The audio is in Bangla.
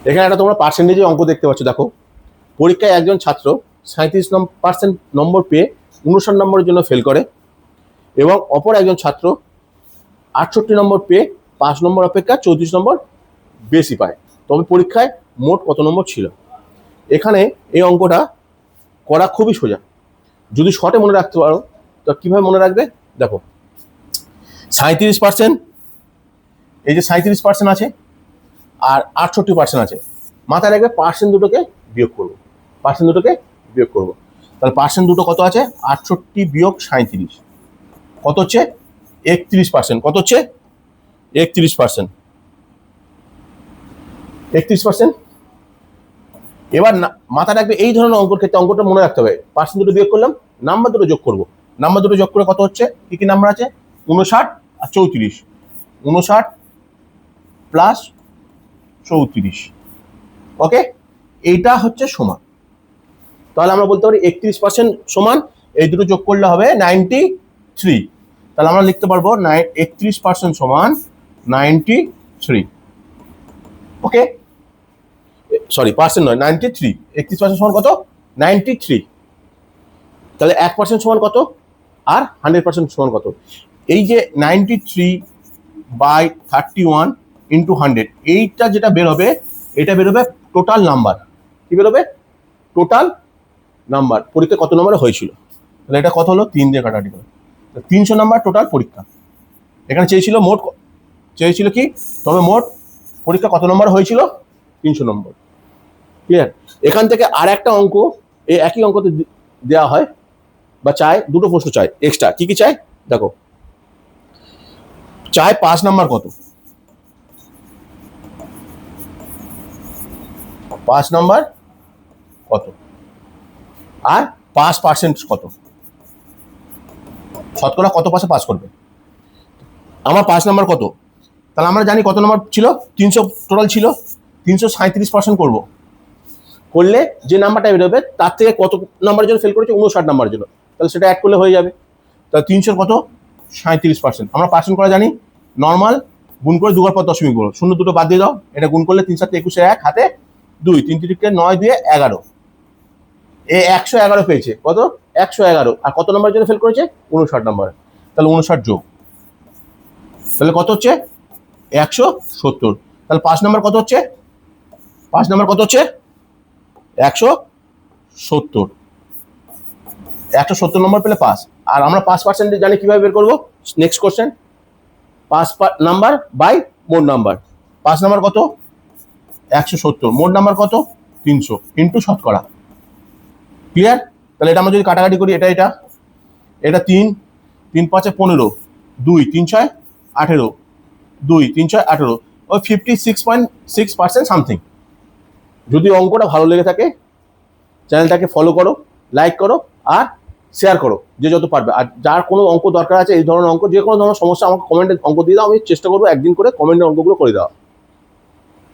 এখানে একটা তোমরা পার্সেন্টেজে অঙ্ক দেখতে পাচ্ছ। দেখো, পরীক্ষায় একজন ছাত্র 37% নম্বর পেয়ে 59 নম্বরের জন্য ফেল করে এবং অপর একজন ছাত্র 68 নম্বর পেয়ে 5 নম্বর অপেক্ষা 34 নম্বর বেশি পায়, তবে পরীক্ষায় মোট কত নম্বর ছিল? এখানে এই অঙ্কটা করা খুবই সোজা, যদি শর্টে মনে রাখতে পারো তো কিভাবে মনে রাখবে? দেখো, 37%, এই যে 37% আছে আর 68% আছে, মাথায় রাখবে পার্সেন্ট দুটোকে বিয়োগ করবো, পার্সেন্ট দুটোকে বিয়োগ করবো। তাহলে পার্সেন্ট দুটো কত আছে? 68 বিয়োগ 37 কত হচ্ছে? 31%। কত হচ্ছে? 31%। 31%। এবার মাথায় রাখবে এই ধরনের অঙ্কের ক্ষেত্রে অঙ্কটা মনে রাখতে হবে, পার্সেন্ট দুটো বিয়োগ করলাম, নাম্বার দুটো যোগ করবো, নাম্বার দুটো যোগ করে কত হচ্ছে? কি কি নাম্বার আছে? 59 আর 34, 59 প্লাস 34। ওকে, এইটা হচ্ছে সমান। তাহলে আমরা বলতে পারি 31% সমান, এই দুটো যোগ করলে হবে 93। তাহলে আমরা লিখতে পারবো 31% সমান 93। ওকে, সরি পার্সেন্ট নয়, 93। 31% সমান কত? 93। তাহলে 1% সমান কত আর 100% সমান কত? এই যে 93/31 ইন্টু 100, এইটা যেটা বেরোবে এটা বেরোবে টোটাল নাম্বার। কি বেরোবে? Total number. পরীক্ষা কত নম্বরে হয়েছিল? তাহলে এটা কত হলো? 3 দিয়ে কাটাকাটি করে 300 নাম্বার টোটাল পরীক্ষা। এখানে চেয়েছিল মোট, চেয়েছিল কি? তবে মোট পরীক্ষা কত নম্বর হয়েছিল? 300 নম্বর। ক্লিয়ার? এখান থেকে আর একটা অঙ্ক এই একই অঙ্কতে দেওয়া হয় বা চায়, দুটো প্রশ্ন চায় এক্সট্রা। কি কি চায় দেখো, চায় 5 নাম্বার কত, 5 নাম্বার কত, আর 5% কত, শতকরা কত পাশে পাস করবে। আমার 5 নাম্বার কত? তাহলে আমরা জানি কত নম্বর ছিল? 300 টোটাল ছিল, 337% করবো, করলে যে নাম্বারটা বেরোবে তার থেকে কত নাম্বারের জন্য ফেল করেছে? 59 নাম্বারের জন্য। তাহলে সেটা অ্যাড করলে হয়ে যাবে। তাহলে 300 কত? 37%। আমরা পার্সেন্ট করা জানি, নর্মাল গুণ করে দুবার পর দশমিক বলো, শূন্য দুটো বাদ দিয়ে দাও, এটা গুণ করলে 3 7 21 1 হাতে 2, 3 3 9 2 11, এ 111 পেয়েছে। কত? 111। আর কত নম্বরের জন্য ফেল করেছে? 59 নম্বরে। তাহলে 59 যোগ, তাহলে কত হচ্ছে? 170। তাহলে 5 নম্বর কত হচ্ছে? 5 নম্বর কত হচ্ছে? 170। 170 নম্বর পেলে পাস। আর আমরা 5% জানি কিভাবে বের করবো? নেক্সট কোশ্চেন, 5 নাম্বার বাই মোট নাম্বার। 5 নাম্বার কত? 170, মোট নাম্বার কত? 300 ইন্টু শতকরা। ক্লিয়ার? তাহলে এটা আমরা যদি কাটাকাটি করি, এটা এটা এটা 3 3 5 15, 2 3 6 18, 2 3 6 18, ওই 56.6% সামথিং। যদি অঙ্কটা ভালো লেগে থাকে চ্যানেলটাকে ফলো করো, লাইক করো আর শেয়ার করো যে যত পারবে। আর যার কোনো অঙ্ক দরকার আছে, এই ধরনের অঙ্ক, যে কোনো ধরনের সমস্যা, আমাকে কমেন্টে অঙ্ক দিয়ে দাও, আমি চেষ্টা করবো একদিন করে কমেন্টের অঙ্কগুলো করে দেওয়া।